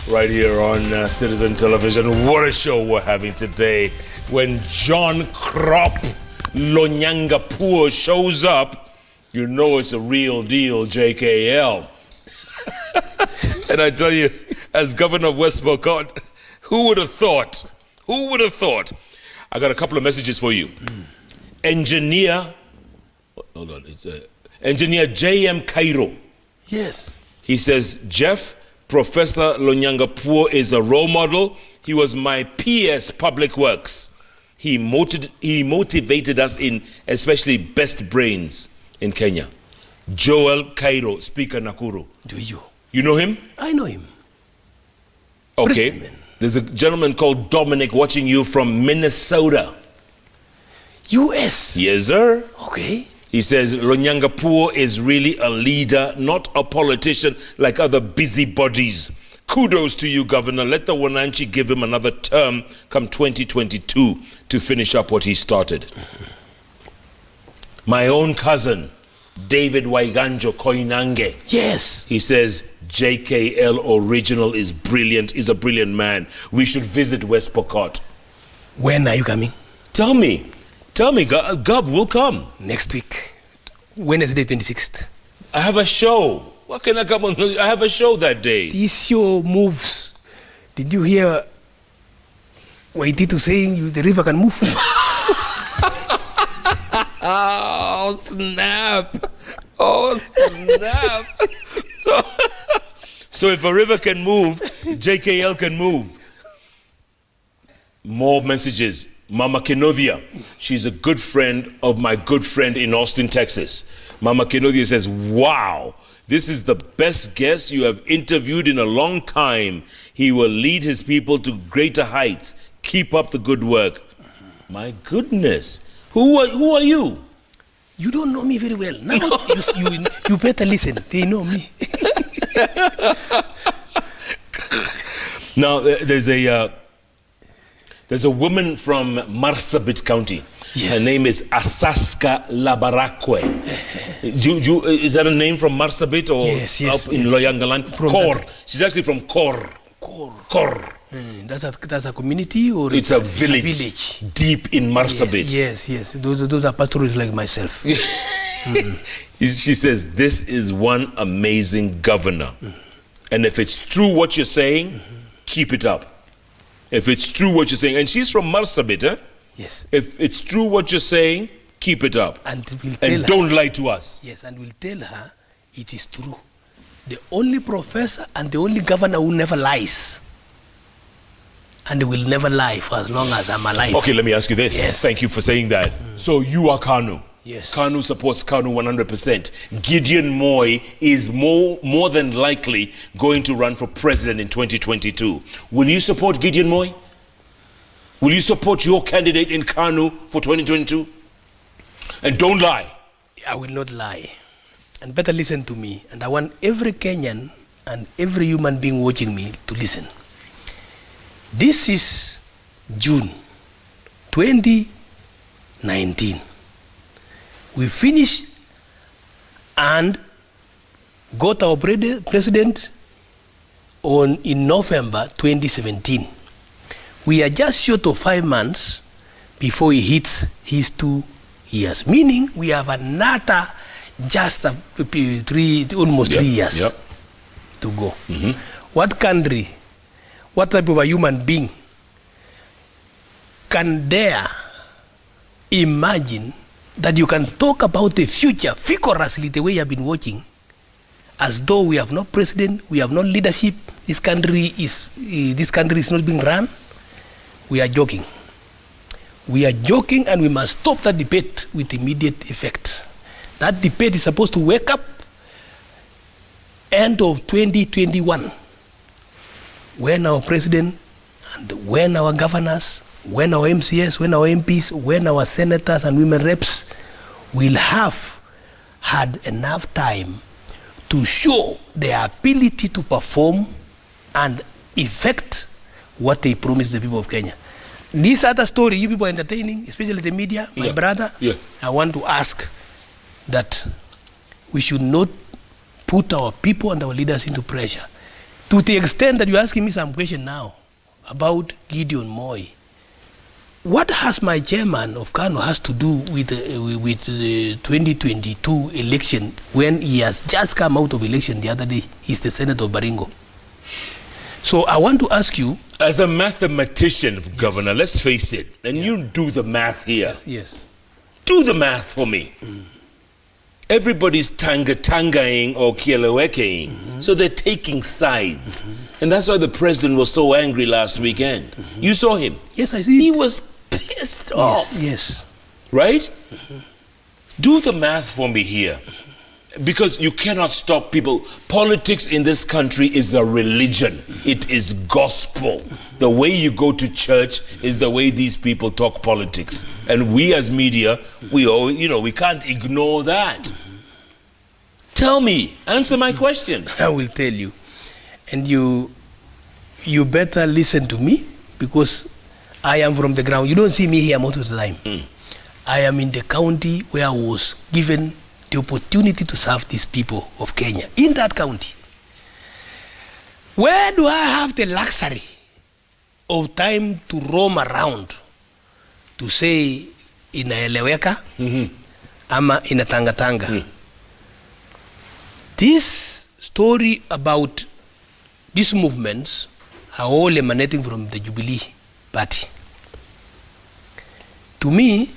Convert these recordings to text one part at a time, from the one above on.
right here on Citizen Television. What a show we're having today. When John Crop Lonyangapuo shows up, you know it's a real deal, JKL. And I tell you, as governor of West Pokot, who would have thought? Who would have thought? I got a couple of messages for you. Engineer, hold on, it's Engineer J.M. Cairo. Yes. He says, Jeff, Professor Lonyangapuo is a role model. He was my PS Public Works. He motivated us in especially best brains in Kenya. Joel Cairo, Speaker Nakuru. Do you? You know him? I know him. Okay. Brilliant. There's a gentleman called Dominic watching you from Minnesota. US? Yes, sir. Okay. He says Lonyangapuo is really a leader, not a politician like other busybodies. Kudos to you, Governor. Let the Wananchi give him another term come 2022 to finish up what he started. My own cousin, David Waiganjo Koinange. Yes. He says JKL Original is brilliant, is a brilliant man. We should visit West Pokot. When are you coming? Tell me, Gov will come. Next week, Wednesday 26th. I have a show. What can I come on? I have a show that day. This show moves. Did you hear Waititu saying the river can move? Oh, snap. Oh, snap. So if a river can move, JKL can move. More messages. Mama Kenodia, she's a good friend of my good friend in Austin, Texas. Mama Kenodia says, wow, this is the best guest you have interviewed in a long time. He will lead his people to greater heights. Keep up the good work. My goodness. Who are you? You don't know me very well. Now you better listen. They know me. Now, there's a woman from Marsabit County. Yes. Her name is Asaska Labarakwe. Is that a name from Marsabit or yes, up in Loyangaland? Kor. She's actually from Kor. Kor. That's a community or it's a village deep in Marsabit. Yes. Those are pastors like myself. She says this is one amazing governor, and if it's true what you're saying, keep it up. If it's true what you're saying, and she's from Marsabit, eh? Yes. If it's true what you're saying, keep it up. And we'll tell her, don't lie to us. Yes, and we'll tell her it is true. The only professor and the only governor who never lies. And will never lie for as long as I'm alive. Okay, let me ask you this. Yes. Thank you for saying that. So you are KANU. Yes. KANU supports KANU 100%. Gideon Moi is more than likely going to run for president in 2022. Will you support Gideon Moi? Will you support your candidate in KANU for 2022? And don't lie. I will not lie. And better listen to me. And I want every Kenyan and every human being watching me to listen. This is June 2019. We finished and got our president in November 2017. We are just short of 5 months before he hits his 2 years. Meaning we have another just almost 3 years to go. What country, what type of a human being can dare imagine that you can talk about the future vigorously the way you have been watching, as though we have no president, we have no leadership, this country is not being run? We are joking. We are joking, and we must stop that debate with immediate effect. That debate is supposed to wake up end of 2021, when our president and when our governors, when our MCS, when our MPs, when our senators and women reps will have had enough time to show their ability to perform and effect what they promised the people of Kenya. This other story, you people are entertaining, especially the media, my brother, I want to ask that we should not put our people and our leaders into pressure. To the extent that you're asking me some question now about Gideon Moi, what has my chairman of KANU has to do with the 2022 election when he has just come out of election the other day? He's the Senator of Baringo. So I want to ask you, as a mathematician, Governor, let's face it, and you do the math here. Yes. Do the math for me. Everybody's Tangatangaing or Kielewekeing, so they're taking sides. And that's why the president was so angry last weekend. You saw him. Yes, I see. He was pissed off. Yes. Right? Do the math for me here. Because you cannot stop people. Politics in this country is a religion. It is gospel. The way you go to church is the way these people talk politics. And we as media, we can't ignore that. Tell me, answer my question. I will tell you. And you better listen to me, because I am from the ground. You don't see me here most of the time. I am in the county where I was given the opportunity to serve these people of Kenya, in that county. Where do I have the luxury of time to roam around to say in a Kieleweke ama in a Tangatanga? This story about these movements are all emanating from the Jubilee party. To me,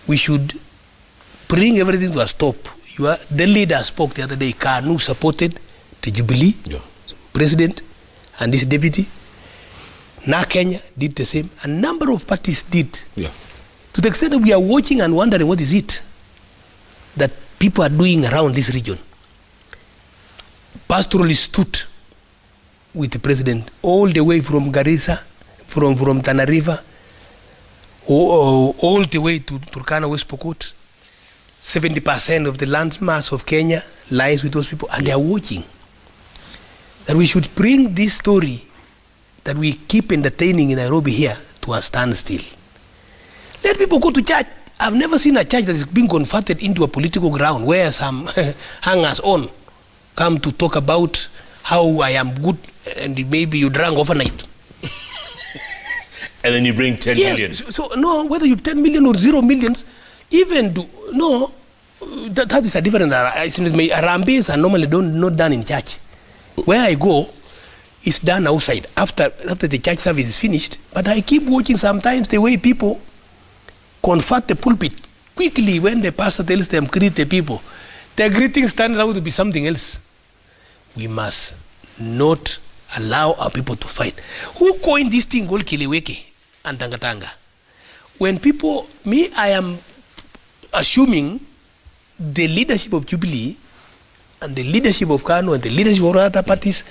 we should bring everything to a stop. The leader spoke the other day. KANU supported the Jubilee president and his deputy. Na Kenya did the same. A number of parties did. To the extent that we are watching and wondering what is it that people are doing around this region. Pastoralists stood with the president all the way from Garissa, from Tana River, all the way to Turkana, West Pokot. 70% of the land mass of Kenya lies with those people, and they are watching. That we should bring this story that we keep entertaining in Nairobi here to a standstill. Let people go to church. I've never seen a church that is being converted into a political ground where some hangers-on come to talk about how I am good and maybe you drank overnight. And then you bring 10 million. So no, whether you 10 million or 0 millions, even that is a different. Arambes are normally not done in church. Where I go, it's done outside after the church service is finished. But I keep watching sometimes the way people convert the pulpit quickly when the pastor tells them greet the people. Their greetings turn out to be something else. We must not allow our people to fight. Who coined this thing called Kieleweke and Tangatanga? When people, I am assuming the leadership of Jubilee and the leadership of KANU and the leadership of other parties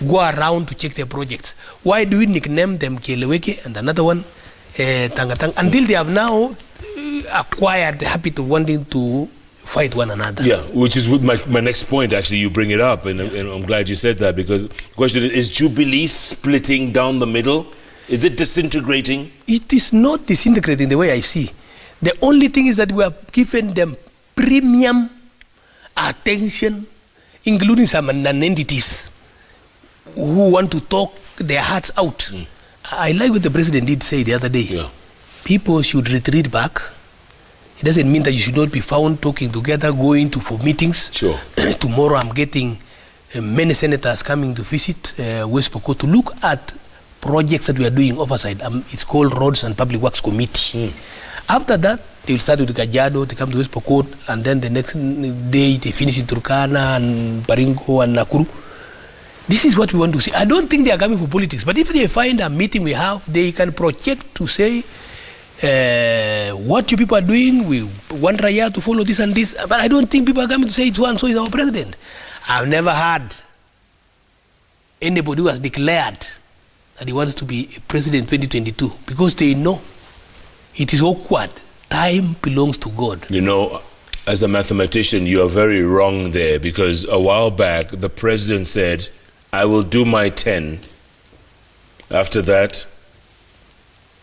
go around to check their projects. Why do we nickname them Kieleweke and another one Tangatanga until they have now acquired the habit of wanting to fight one another? Yeah, which is with my next point, actually. You bring it up, and I'm glad you said that, because the question is Jubilee splitting down the middle? Is it disintegrating? It is not disintegrating the way I see. The only thing is that we have given them premium attention, including some non-entities who want to talk their hearts out. I like what the president did say the other day. Yeah. People should retreat back. It doesn't mean that you should not be found talking together, going for meetings. Sure. Tomorrow I'm getting many senators coming to visit West Pokot to look at projects that we are doing oversight. It's called Roads and Public Works Committee. After that, they will start with Kajiado, they come to West Pokot, and then the next day they finish in Turkana and Baringo and Nakuru. This is what we want to see. I don't think they are coming for politics, but if they find a meeting we have, they can project to say what you people are doing. We want Raya to follow this and this, but I don't think people are coming to say it's one, so is our president. I've never heard anybody who has declared that he wants to be president in 2022, because they know it is awkward. Time belongs to God. You know, as a mathematician, you are very wrong there, because a while back, the president said, I will do my 10. After that,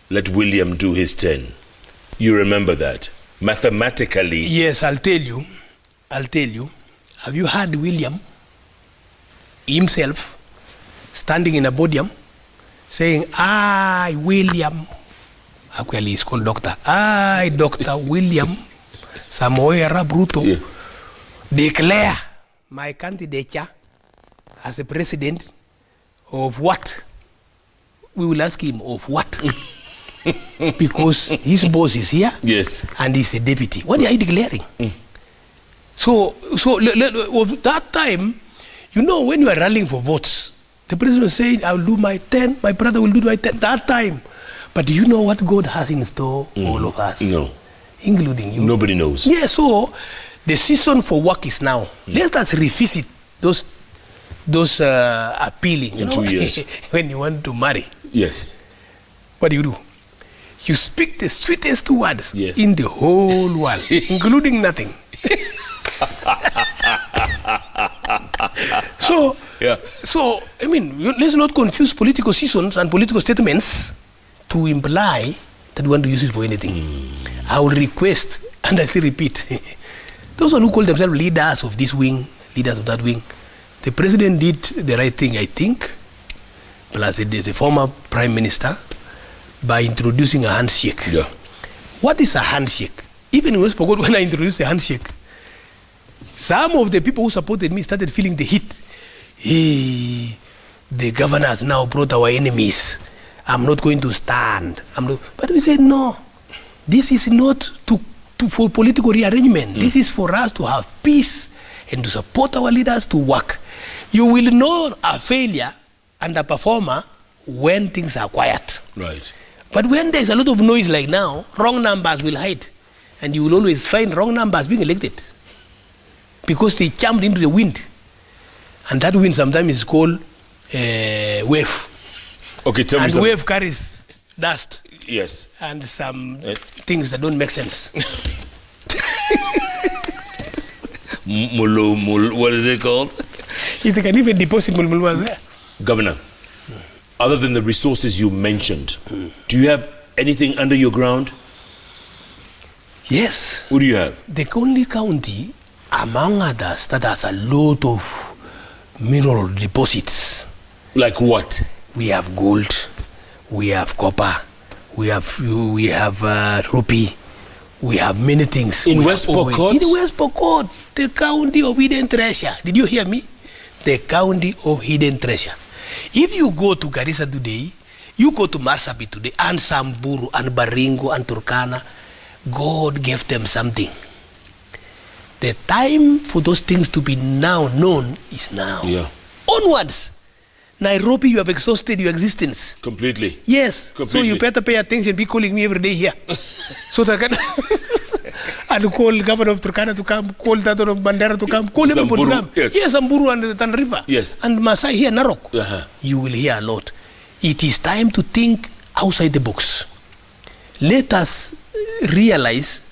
let William do his 10. You remember that? Mathematically. Yes, I'll tell you. Have you heard William himself standing in a podium saying, I, William, actually he's called Doctor, I, Dr. William Samoei Arap Ruto, declare my candidature as the president of what? We will ask him of what? Because his boss is here, and he's a deputy. What are you declaring? So that time, you know, when you are rallying for votes, the president was saying, I will do my 10, my brother will do my 10, that time. But do you know what God has in store all of us? No. Including you. Nobody knows. Yeah, so the season for work is now. Let us revisit those appealing. In 2 years. When you want to marry. Yes. What do? You speak the sweetest words in the whole world, including nothing. So, I mean, let's not confuse political seasons and political statements to imply that we want to use it for anything. I will request, and I still repeat, those who call themselves leaders of this wing, leaders of that wing, the president did the right thing, I think, plus the former prime minister, by introducing a handshake. Yeah. What is a handshake? Even when I introduced the handshake, some of the people who supported me started feeling the heat. Hey, the governor has now brought our enemies. I'm not going to stand. But we said, no, this is not for political rearrangement. This is for us to have peace and to support our leaders to work. You will know a failure and a performer when things are quiet. Right. But when there's a lot of noise like now, wrong numbers will hide. And you will always find wrong numbers being elected. Because they jumped into the wind. And that wind sometimes is called wave. Okay, tell me something. And wave carries dust. Yes. And some things that don't make sense. What is it called? They can even deposit mulmulu there. Governor, other than the resources you mentioned, do you have anything under your ground? Yes. What do you have? The only county, among others, that has a lot of mineral deposits. Like what? We have gold, we have copper, we have rupee, we have many things. In West Pokot? In West Pokot, the county of hidden treasure. Did you hear me? The county of hidden treasure. If you go to Garissa today, you go to Marsabit today, and Samburu, and Baringo, and Turkana, God gave them something. The time for those things to be now known is now. Yeah. Onwards. Nairobi, you have exhausted your existence. Completely. Yes. Completely. So you better pay attention. Be calling me every day here. So that I can and call governor of Turkana to come, call that of Bandera to come, call everybody to come. Yes, Samburu and Tan River. Yes. And Masai here, Narok. You will hear a lot. It is time to think outside the box. Let us realize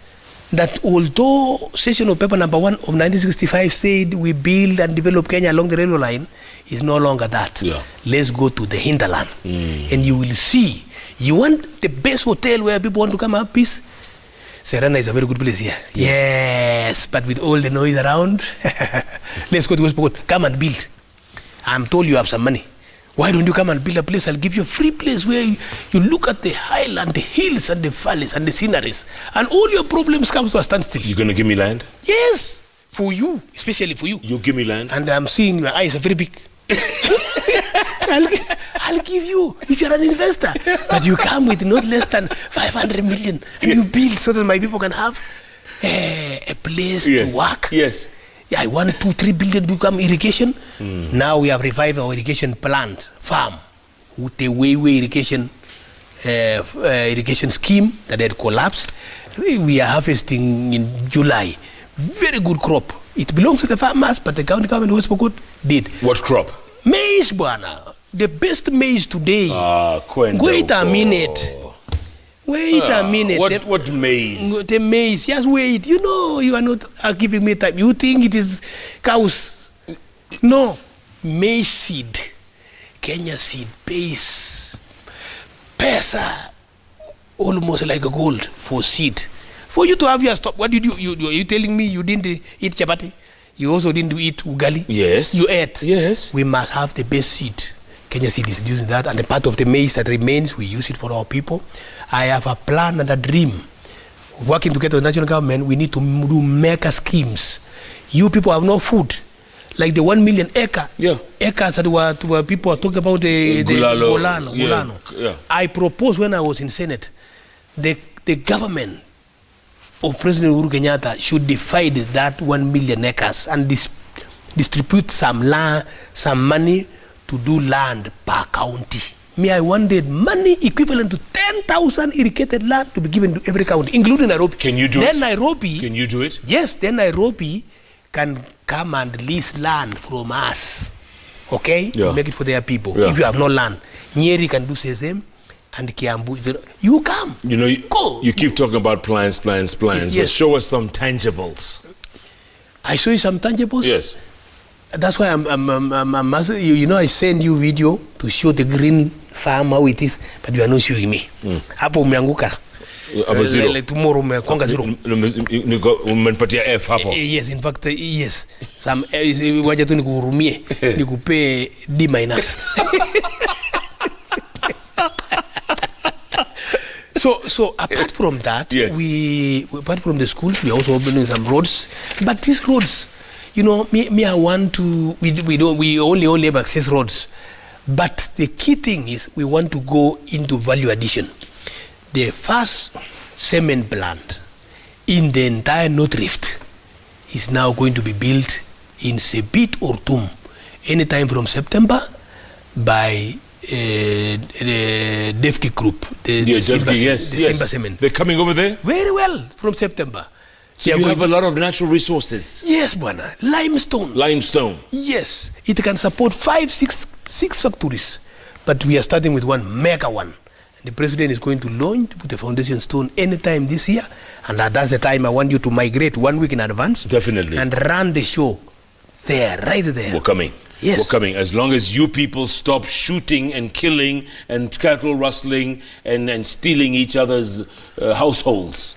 that although session of paper number 1 of 1965 said we build and develop Kenya along the railway line, is no longer that. Yeah. Let's go to the hinterland. And you will see, you want the best hotel where people want to come have peace? Serena is a very good place here. Yes, but with all the noise around, let's go to West Pokot. Come and build. I'm told you have some money. Why don't you come and build a place? I'll give you a free place where you look at the highland, the hills and the valleys and the sceneries, and all your problems come to a standstill. You're going to give me land? Yes, for you, especially for you. You give me land? And I'm seeing your eyes are very big. I'll give you, if you're an investor. But you come with not less than 500 million and you build so that my people can have a place to work. Yes. Yeah, I want 2-3 billion to become irrigation. Now we have revived our irrigation plant, farm, with the way irrigation scheme that had collapsed. We are harvesting in July. Very good crop. It belongs to the farmers, but the county government of West Pokot did. What crop? Maize, Buana. The best maize today. Wait a minute. Wait a minute. What maize? The maize. Just wait. You know, you are not giving me time. You think it is cows. No. Maize seed. Kenya seed pays pesa almost like a gold for seed. For you to have your stop, what did you telling me you didn't eat chapati? You also didn't eat ugali? Yes. You ate? Yes. We must have the best seed. Kenya Seed is using that, and the part of the maize that remains, we use it for our people. I have a plan and a dream. Working together with the national government, we need to do mega schemes. You people have no food. Like the 1 million acres that were people are talking about the Gulano. Yeah. I proposed when I was in Senate, the government of President Uhuru Kenyatta should divide that 1 million acres and distribute some land, some money to do land per county. I wanted money equivalent to 10,000 irrigated land to be given to every county, including Nairobi. Can you do it? Nairobi. Can you do it? Yes, then Nairobi can come and lease land from us. Okay? Yeah. Make it for their people. Yeah. If you have no land, Nyeri can do the same, and Kiambu. You come. You know, go. You keep talking about plans, Yes. but show us some tangibles. I show you some tangibles? Yes. That's why I'm you know, I send you video to show the green farm how it is, but you are not showing me. Hapo umeanguka. Tomorrow umekonga zero. Umenipatia F hapo. Yes, in fact, yes. Some waje tu nikuhurumie, nikupe D-. So apart from that, yes. we apart from the schools, we also opening some roads. But these roads, you know, I want to. We only have access roads, but the key thing is we want to go into value addition. The first cement plant in the entire North Rift is now going to be built in Sebit or Tum, anytime from September by the Defki group, the Simba Cement. They're coming over there? Very well, from September. So you have a lot of natural resources. Yes, Bwana. Limestone. Yes. It can support 6 factories. But we are starting with one mega one. The president is going to launch, put the foundation stone anytime this year. And that's the time I want you to migrate 1 week in advance. Definitely. And run the show there, right there. We're coming. Yes. We're coming. As long as you people stop shooting and killing and cattle rustling and stealing each other's households.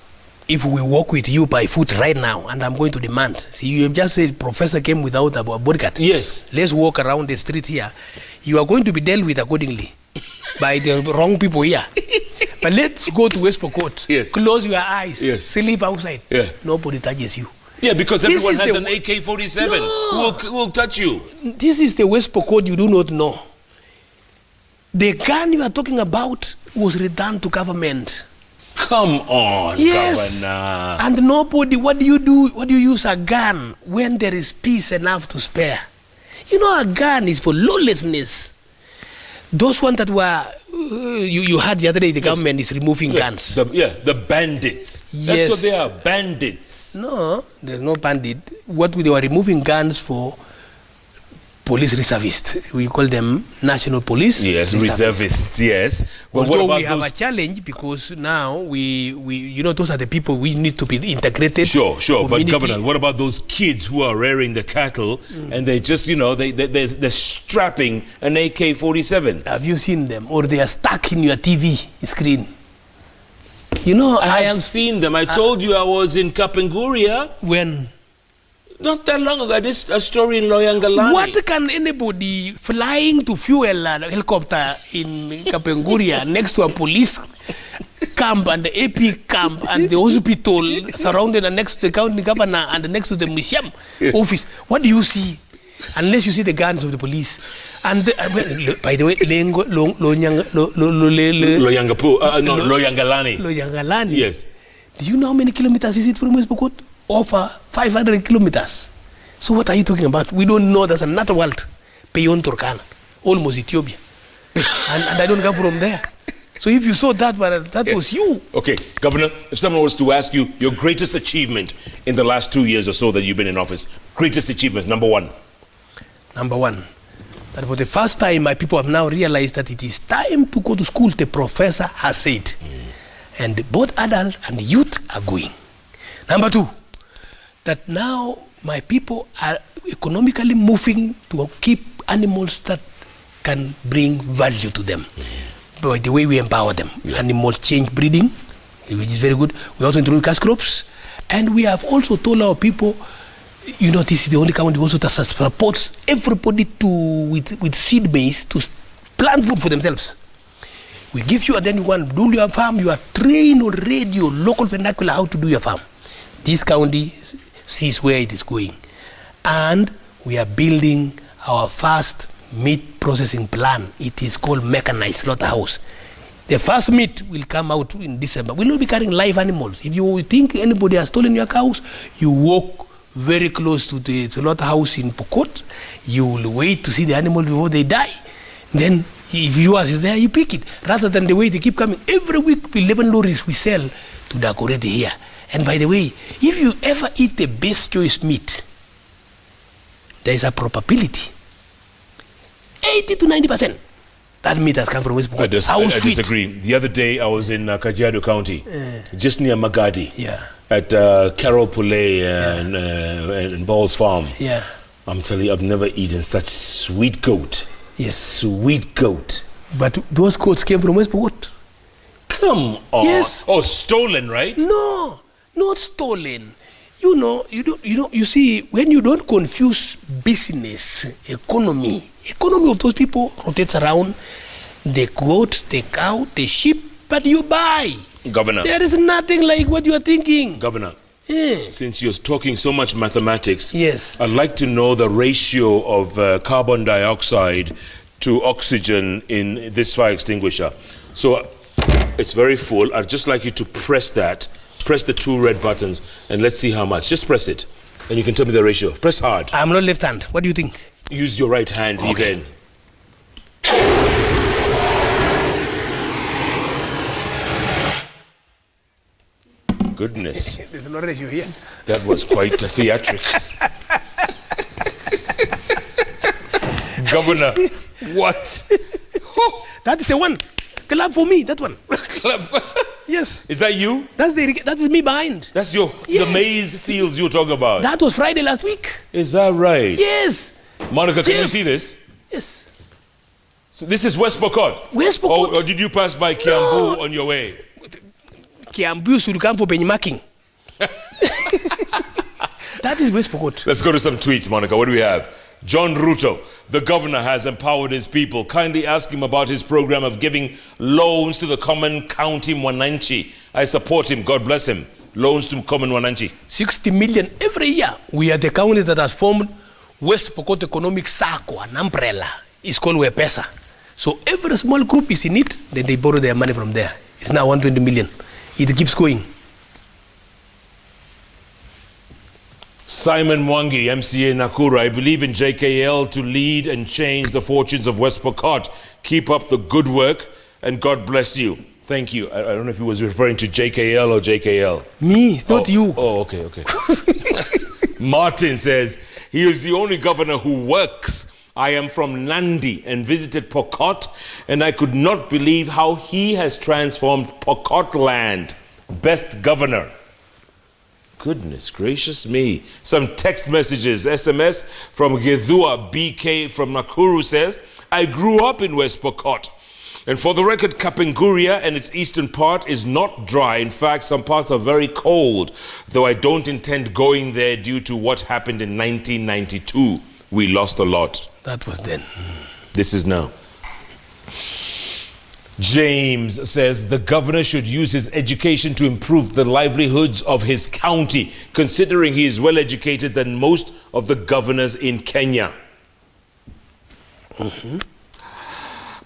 If we walk with you by foot right now, and I'm going to demand, see, you have just said professor came without a bodyguard. Yes. Let's walk around the street here. You are going to be dealt with accordingly by the wrong people here. But let's go to West Pokot. Yes. Close your eyes. Yes. Sleep outside. Yeah. Nobody touches you. Yeah, because everyone has an AK-47 who will touch you. This is the West Pokot you do not know. The gun you are talking about was returned to government. Come on, yes. Governor. And nobody, what do you do? What do you use a gun when there is peace enough to spare? You know, a gun is for lawlessness. Those ones that were, you heard the other day, the government is removing guns. The bandits. Yes. That's what they are, bandits. No, there's no bandit. What they were removing guns for police reservists. We call them national police. Yes, reservists, yes. But although we have a challenge because now we you know, those are the people we need to be integrated. Sure. Community. But Governor, what about those kids who are rearing the cattle and they just, you know, they're strapping an AK-47? Have you seen them? Or they are stuck in your TV screen? You know, I have seen them. I told you I was in Kapenguria. When? Not that long ago, I did a story in Lonyangapuo. What can anybody flying to fuel a helicopter in Kapenguria next to a police camp and the AP camp and the hospital surrounded and next to the county governor and next to the museum office? What do you see? Unless you see the guns of the police. And by the way, Lonyangalani. Yes. Do you know how many kilometers is it from West Pokot? Over 500 kilometers. So what are you talking about? We don't know. There's another world beyond Turkana, almost Ethiopia. and I don't come from there. So if you saw that, that was you. Okay, Governor, if someone was to ask you your greatest achievement in the last 2 years or so that you've been in office, greatest achievement, number one. Number one. That for the first time, my people have now realized that it is time to go to school, the professor has said. And both adult and youth are going. Number two, that now my people are economically moving to keep animals that can bring value to them. By the way we empower them. Animal change breeding, which is very good. We also introduce cash crops. And we have also told our people, you know, this is the only county also that supports everybody with seed base to plant food for themselves. We give you, and then you want to do your farm. You are trained on radio, local vernacular, how to do your farm. This county sees where it is going. And we are building our first meat processing plant. It is called mechanized slaughterhouse. The first meat will come out in December. We'll not be carrying live animals. If you think anybody has stolen your cows, you walk very close to the slaughterhouse in Pokot. You will wait to see the animal before they die. Then, if yours is there, you pick it. Rather than the way they keep coming. Every week, 11 lorries we sell to decorate here. And by the way, if you ever eat the best choice meat, there is a probability, 80 to 90%, that meat has come from West Pokot. I disagree. The other day, I was in Kajiado County, just near Magadi, at Carol Poulet and Ball's Farm. Yeah. I'm telling you, I've never eaten such sweet goat. Yes. Sweet goat. But those goats came from West Pokot. Come on. Yes. Oh, stolen, right? No, not stolen. You see, when you don't confuse business, economy of those people rotates around the goat, the cow, the sheep, but you buy. Governor. There is nothing like what you are thinking. Governor. Yeah. Since you're talking so much mathematics, yes, I'd like to know the ratio of carbon dioxide to oxygen in this fire extinguisher. So it's very full. I'd just like you to press that. Press the two red buttons and let's see how much. Just press it and you can tell me the ratio. Press hard. I'm not left hand. What do you think? Use your right hand even. Goodness. There's no ratio here. That was quite a theatric. Governor, what? That is the one. Clap for me, that one. Clap. Yes. Is that you? That is me behind. That's the maize fields you're talking about. That was Friday last week. Is that right? Yes. Monica, can you see this? Yes. So this is West Pokot. West Pokot. Or did you pass by Kiambu on your way? Kiambu should come for benchmarking. That is West Pokot. Let's go to some tweets, Monica. What do we have? John Ruto, the governor has empowered his people. Kindly ask him about his program of giving loans to the common county Mwananchi. I support him. God bless him. Loans to common Mwananchi. 60 million every year. We are the county that has formed West Pokot Economic Circle, an umbrella. It's called Wepesa. So every small group is in it, then they borrow their money from there. It's now 120 million. It keeps going. Simon Mwangi, MCA Nakuru, I believe in JKL to lead and change the fortunes of West Pokot. Keep up the good work and God bless you. Thank you. I don't know if he was referring to JKL or JKL. Me, it's not you. Oh, okay. Martin says, he is the only governor who works. I am from Nandi and visited Pokot, and I could not believe how he has transformed Pokot land. Best governor. Goodness gracious me. Some text messages. SMS from Gedhua BK from Nakuru says, I grew up in West Pokot. And for the record, Kapenguria and its eastern part is not dry. In fact, some parts are very cold, though I don't intend going there due to what happened in 1992. We lost a lot. That was then. This is now. James says the governor should use his education to improve the livelihoods of his county, considering he is well educated than most of the governors in Kenya.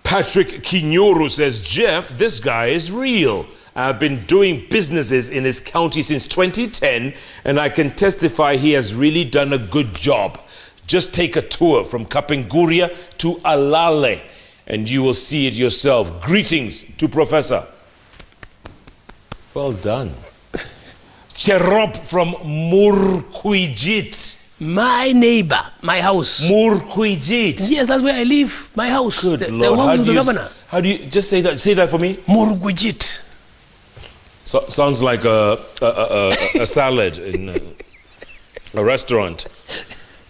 Patrick Kinyoro says, Jeff, this guy is real. I've been doing businesses in his county since 2010, and I can testify he has really done a good job. Just take a tour from Kapenguria to Alale, and you will see it yourself. Greetings to Professor. Well done. Cherop from Murkwijit. My neighbor, my house. Murkwijit. Yes, that's where I live. My house. Good the Lord. house of the governor. How do you just say that? Say that for me. Murkwijit. So, sounds like a salad in a restaurant.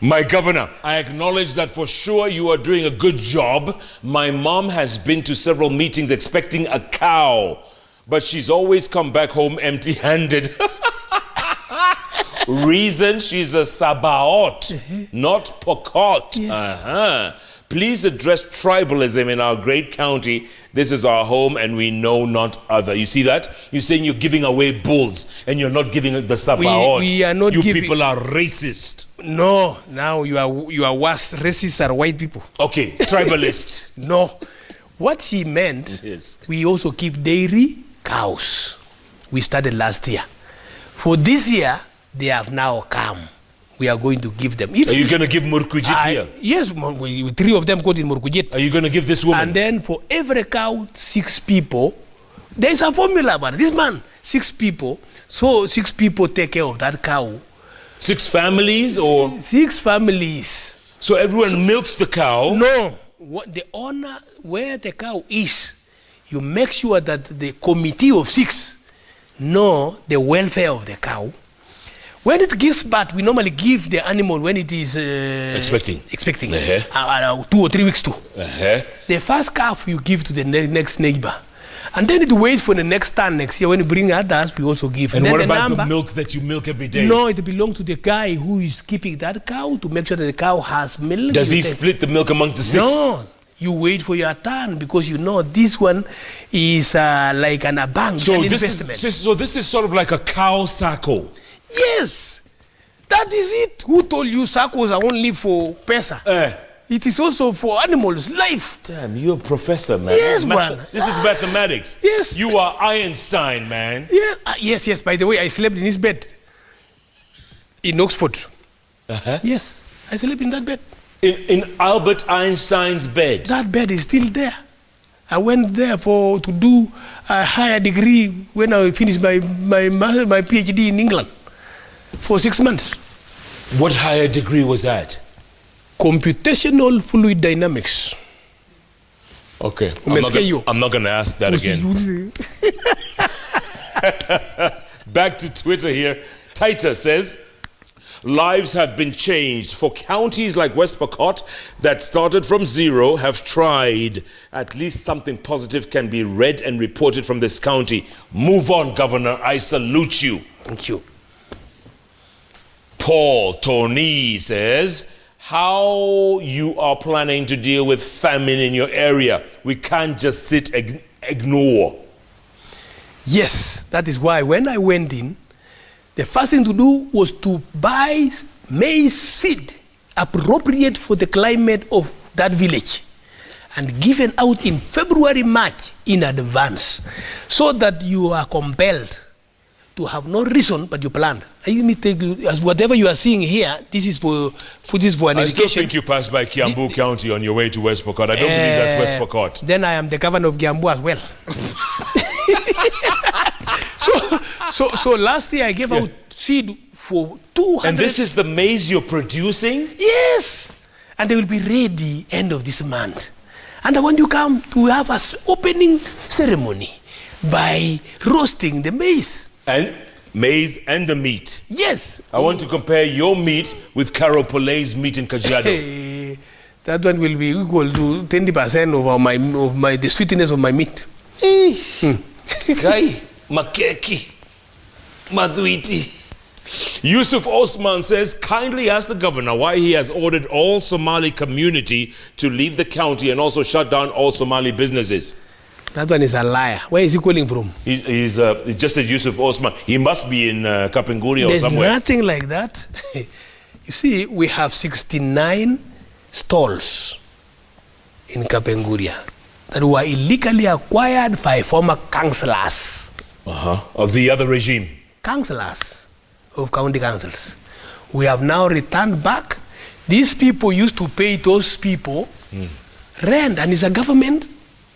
My governor, I acknowledge that for sure you are doing a good job. My mom has been to several meetings expecting a cow, but she's always come back home empty-handed. Reason, she's a Sabaot, not Pokot. Yes. Please address tribalism in our great county. This is our home and we know not other. You see that? You're saying you're giving away bulls and you're not giving the Sabaot. We are not You giving. people are racist. No, now you are worse. Racists are white people. Okay, tribalists. No. What she meant, Yes. we also give dairy cows. We started last year. For this year, they have now come. We are going to give them. Are you going to give Murkujit here? Yes, 3 of them got in Murkujit. Are you going to give this woman? And then for every cow, 6 people. There is a formula, but this man, 6 people. So 6 people take care of that cow. 6 families or? 6 families. So everyone milks the cow? No. What the owner, where the cow is, you make sure that the committee of 6 know the welfare of the cow. When it gives birth, we normally give the animal when it is expecting. 2 or 3 weeks too. The first calf you give to the next neighbor, and then it waits for the next turn next year. When you bring others, we also give. And then what about the milk that you milk every day? No, it belongs to the guy who is keeping that cow to make sure that the cow has milk. Does he split the milk among the 6? No. You wait for your turn because you know this one is like an bank. So this is sort of like a cow sacco. Yes, that is it. Who told you saccos are only for pesa? It is also for animals' life. Damn, you're a professor, man. Yes, man. This is mathematics. Yes. You are Einstein, man. Yeah. Yes. By the way, I slept in his bed in Oxford. Yes, I slept in that bed. In Albert Einstein's bed? That bed is still there. I went there to do a higher degree when I finished my PhD in England for 6 months. What higher degree was that? Computational fluid dynamics. Okay. I'm not going to ask that again. Back to Twitter here. Taita says, lives have been changed. For counties like West Pokot that started from 0 have tried. At least something positive can be read and reported from this county. Move on, Governor. I salute you. Thank you. Paul Tony says, how you are planning to deal with famine in your area? We can't just sit ignore. Yes, that is why when I went in, the first thing to do was to buy maize seed appropriate for the climate of that village and given out in February, March in advance so that you are compelled to have no reason but you plan. Let me take you, as whatever you are seeing here, this is for an education. I still think you passed by Kiambu County on your way to West Pokot. I don't believe that's West Pokot. Then I am the governor of Kiambu as well. So last year I gave out seed for 200. And this is the maize you're producing? Yes. And they will be ready end of this month. And when you come to have an opening ceremony by roasting the maize. And maize and the meat. Yes. I want to compare your meat with Carol Polay's meat in Kajiado. Hey, that one will be equal to 20% of the sweetness of my meat. Guy, makeki, madhuiti. Yusuf Osman says, kindly ask the governor why he has ordered all Somali community to leave the county and also shut down all Somali businesses. That one is a liar. Where is he calling from? He's just said Yusuf Osman. He must be in Kapenguri or somewhere. There's nothing like that. You see, we have 69 stalls in Kapenguria that were illegally acquired by former councillors. Of the other regime. Councillors of county councils. We have now returned back. These people used to pay those people rent, and it's a government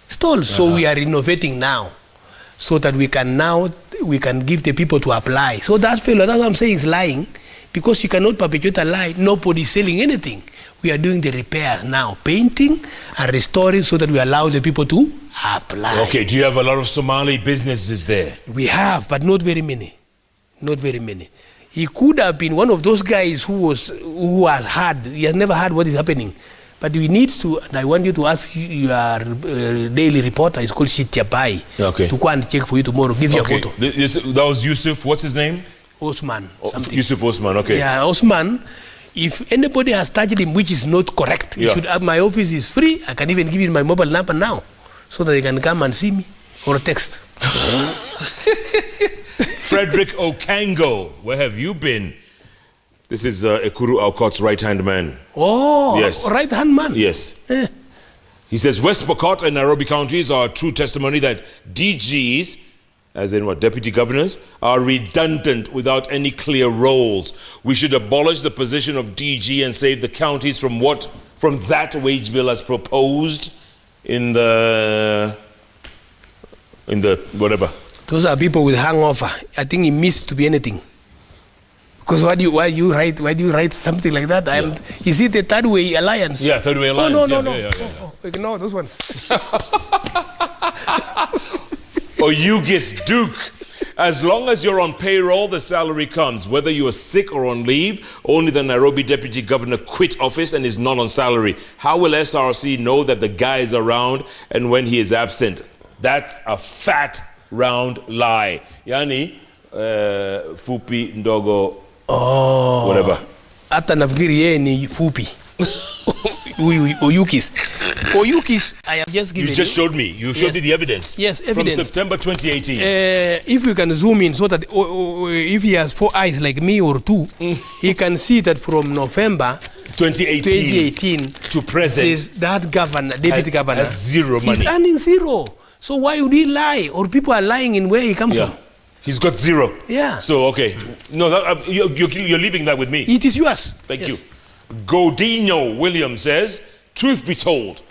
stall. So we are renovating now so that we can give the people to apply. So that fellow, that's what I'm saying, is lying, because you cannot perpetuate a lie. Nobody's selling anything. We are doing the repairs now, painting and restoring so that we allow the people to apply. Okay, do you have a lot of Somali businesses there? We have, but not very many. Not very many. He could have been one of those guys who has heard. He has never heard what is happening. But we need to, and I want you to ask your daily reporter, it's called Shitiapai, to go and check for you tomorrow, give you a photo. That was Yusuf, what's his name? Osman. Yusuf Osman, okay. Yeah, Osman, If anybody has touched him, which is not correct, you should have, my office is free. I can even give you my mobile number now, so that they can come and see me or text. Frederick Okango, where have you been? This is Ekuru Aukot's right-hand man. Oh, yes. Right-hand man. Yes. He says West Pokot and Nairobi counties are true testimony that DGs, as in what, deputy governors, are redundant without any clear roles. We should abolish the position of DG and save the counties from that wage bill as proposed in the whatever. Those are people with hangover. I think it means to be anything. Because why do you write something like that? Is it the Third Way Alliance? Yeah, Third Way Alliance. Oh, no. Ignore those ones. Oyugis Duke. As long as you're on payroll, the salary comes. Whether you are sick or on leave, only the Nairobi deputy governor quit office and is not on salary. How will SRC know that the guy is around and when he is absent? That's a fat, round lie. Yani, fupi, ndogo, whatever. Hata nafikiri yeye ni fupi. Oyugis, I have just given you. Just showed me. You showed me the evidence. Yes, evidence. From September 2018. If we can zoom in so that if he has 4 eyes like me or 2, he can see that from November 2018 to present, that deputy governor has zero money. He's earning zero. So why would he lie? Or people are lying in where he comes from. He's got zero. Yeah. So, okay. No, you're leaving that with me. It is yours. Thank you. Godinho Williams says, truth be told,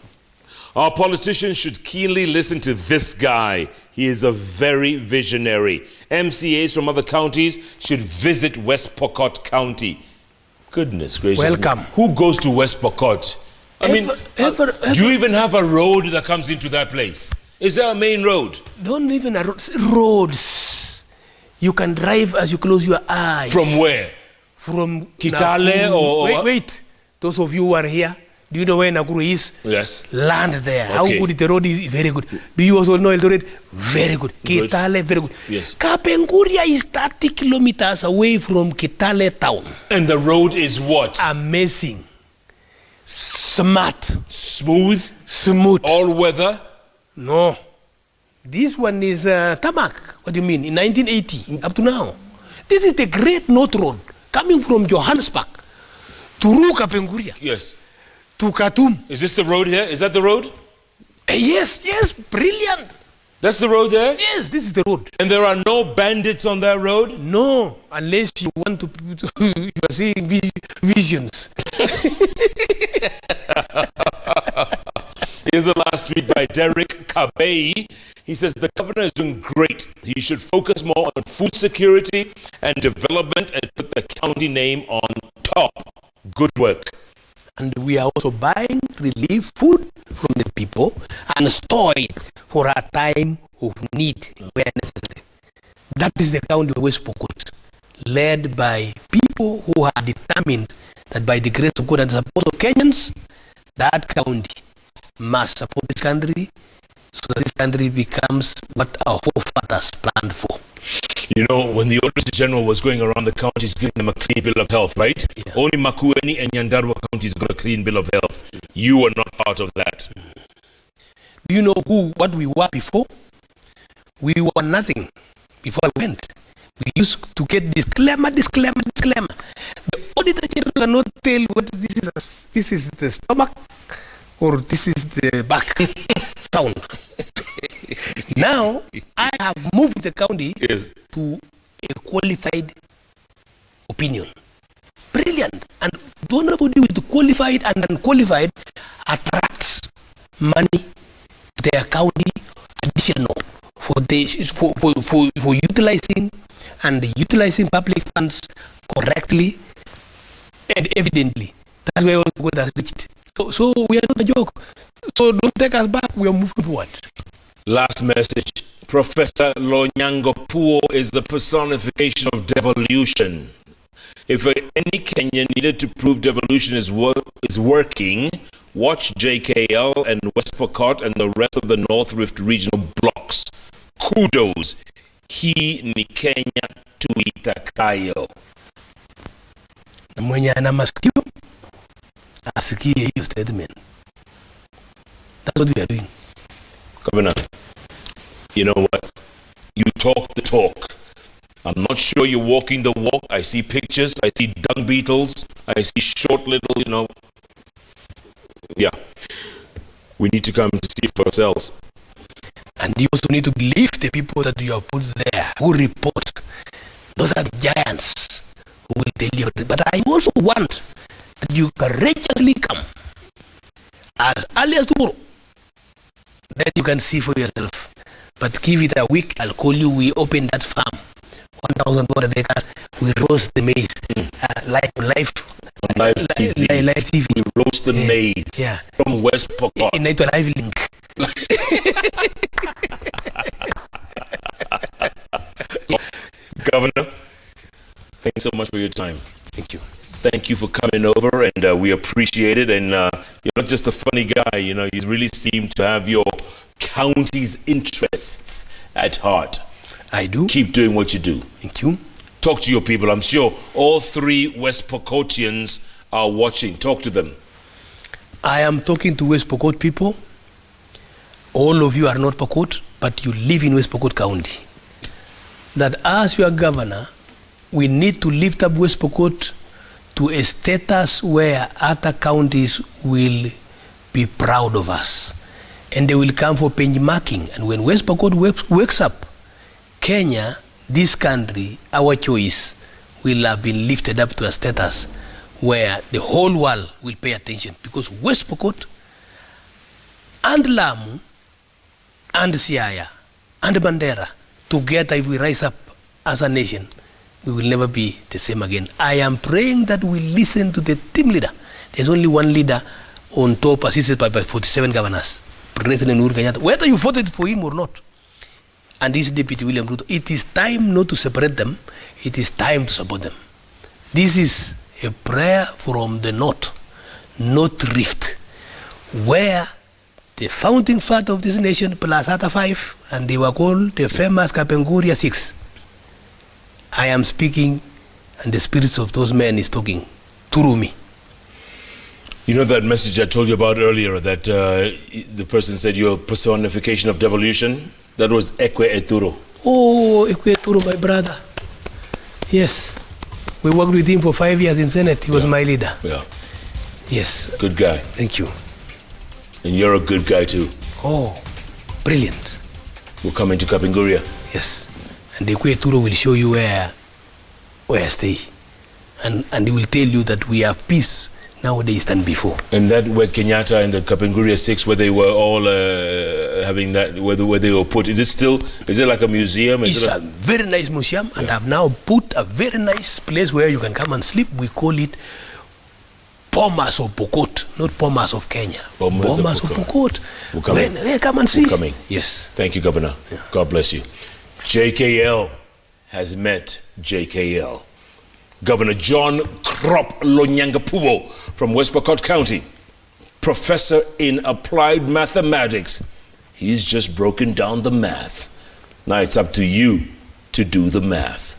our politicians should keenly listen to this guy. He is a very visionary. MCAs from other counties should visit West Pokot County. Goodness gracious. Welcome. Who goes to West Pokot? Do you even have a road that comes into that place? Is there a main road? Don't even roads. You can drive as you close your eyes. From where? From Kitale or... Wait. Those of you who are here, do you know where Nakuru is? Yes. Land there. Okay. How good is the road? Is very good. Do you also know Eldoret? Very good. Kitale, very good. Yes. Kapenguria is 30 kilometers away from Kitale town. And the road is what? Amazing. Smart. Smooth? Smooth. All weather? No. This one is tarmac. What do you mean? In 1980, up to now. This is the Great North Road coming from Johannesburg to Kapenguria. Yes. To Khartoum. Is this the road here? Is that the road? Yes, brilliant. That's the road there? Yes, this is the road. And there are no bandits on that road? No, unless you want to you are seeing visions. Here's the last tweet by Derek Kabei. He says the governor is doing great. He should focus more on food security and development and put the county name on top. Good work. And we are also buying relief food from the people and store it for a time of need where necessary. That is the county of West Pokot, led by people who are determined that by the grace of God and the support of Kenyans, that county must support this country so that this country becomes what our forefathers planned for. You know, when the Auditor General was going around the counties giving them a clean bill of health, right? Yeah. Only Makueni and Nyandarua counties got a clean bill of health. You were not part of that. Do you know what we were before? We were nothing before I went. We used to get disclaimer. The Auditor General cannot tell what this is the stomach or this is the back town. Now, I have moved the county to a qualified opinion. Brilliant. And nobody with qualified and unqualified attracts money to their county additional for utilizing public funds correctly and evidently. That's where God has reached. So we are not a joke. So don't take us back. We are moving forward. Last message. Professor Lonyangapuo is the personification of devolution. If any Kenyan needed to prove devolution is working, watch JKL and West Pokot and the rest of the North Rift regional blocks. Kudos. Hii ni Kenya tuitakayo. Na mwenye ana masikio asikie hiyo statement. That's what we are doing. Governor, you know what? You talk the talk. I'm not sure you're walking the walk. I see pictures. I see dung beetles. I see short little, Yeah. We need to come to see for ourselves. And you also need to believe the people that you have put there who report. Those are giants who will tell you. But I also want that you courageously come as early as tomorrow. Then you can see for yourself. But give it a week, I'll call you. We open that farm. 1,200 acres. We roast the maize. Live TV. Live TV. We roast the maize from West Pokot. Inaitwa live link. Governor, thanks so much for your time. Thank you. Thank you for coming over, and we appreciate it. And you're not just a funny guy, you really seem to have your county's interests at heart. I do. Keep doing what you do. Thank you. Talk to your people. I'm sure all 3 West Pokotians are watching. Talk to them. I am talking to West Pokot people. All of you are not Pokot, but you live in West Pokot County. That as your governor, we need to lift up West Pokot to a status where other counties will be proud of us. And they will come for benchmarking. And when West Pokot wakes up, Kenya, this country, our choice, will have been lifted up to a status where the whole world will pay attention. Because West Pokot and Lamu and Siaya and Bandera, together if we rise up as a nation, we will never be the same again. I am praying that we listen to the team leader. There's only one leader on top, assisted by 47 governors. President Uhuru Kenyatta, whether you voted for him or not. And this Deputy William Ruto, it is time not to separate them. It is time to support them. This is a prayer from the North Rift, where the founding father of this nation, plus other 5, and they were called the famous Kapenguria 6. I am speaking, and the spirits of those men is talking through me. You know that message I told you about earlier, that the person said you're a personification of devolution? That was Ekwe Eturo. Oh, Ekwe Eturo, my brother. Yes. We worked with him for 5 years in Senate. He was my leader. Yeah. Yes. Good guy. Thank you. And you're a good guy too. Oh, brilliant. We'll come into Kapenguria. Yes. And the Ekwe Eturo will show you where I stay. And he will tell you that we have peace nowadays than before. And that where Kenyatta and the Kapenguria 6, where they were all having that, where they were put, is it like a museum? It's a very nice museum, and I've now put a very nice place where you can come and sleep. We call it Bomas of Pokot, not Bomas of Kenya. Bomas of Pokot. We'll come come and see. We're coming. Yes. Thank you, Governor. Yeah. God bless you. JKL has met JKL. Governor John Krop Lonyangapuo from West Pokot County, professor in applied mathematics. He's just broken down the math. Now it's up to you to do the math.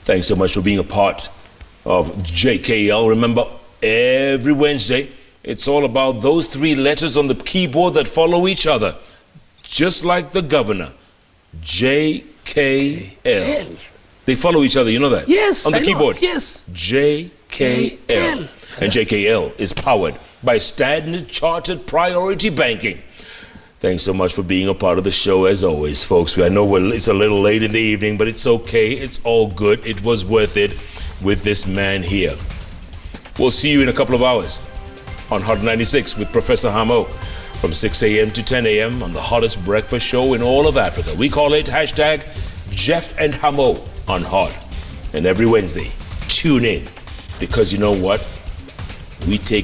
Thanks so much for being a part of JKL. Remember, every Wednesday, it's all about those 3 letters on the keyboard that follow each other. Just like the governor, JKL. They follow each other, you know that? Yes, on the keyboard. Yes. JKL. And JKL is powered by Standard Chartered Priority Banking. Thanks so much for being a part of the show as always, folks. I know it's a little late in the evening, but it's okay. It's all good. It was worth it with this man here. We'll see you in a couple of hours on Hot 96 with Professor Hamo from 6 a.m. to 10 a.m. on the hottest breakfast show in all of Africa. We call it hashtag Jeff and Hamo on Hot. And every Wednesday, tune in, because you know what? We take